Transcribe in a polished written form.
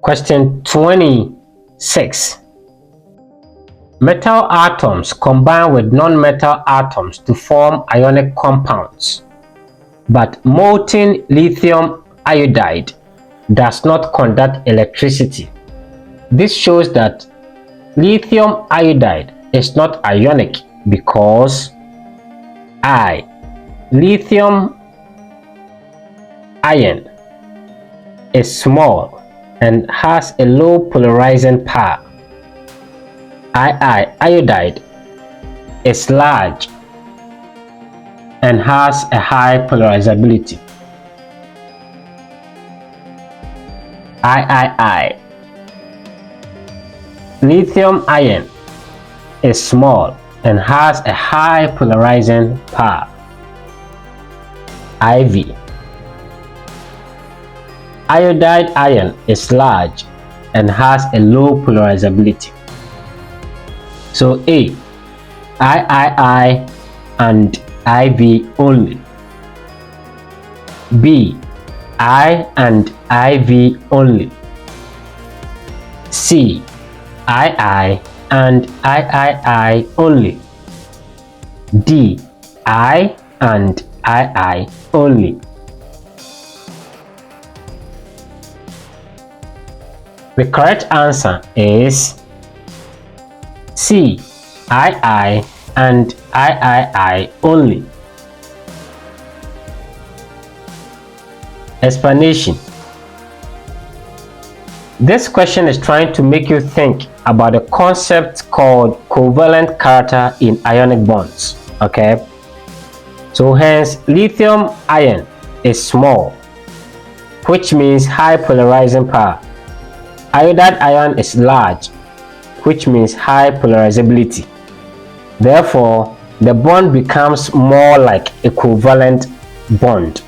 Question 26. Metal atoms combine with non-metal atoms to form ionic compounds, but molten lithium iodide does not conduct electricity. This shows that lithium iodide is not ionic because I. Lithium ion is small and has a low polarizing power. II. Iodide is large and has a high polarizability. III. Lithium ion is small and has a high polarizing power. IV. Iodide ion is large and has a low polarizability. So A. III and IV only. B. I and IV only. C. II and III only. D. I and II only. The correct answer is C. II and III only. Explanation. This question is trying to make you think about a concept called covalent character in ionic bonds. Okay, so hence lithium ion is small, which means high polarizing power. Iodide ion is large, which means high polarizability. Therefore, the bond becomes more like a covalent bond.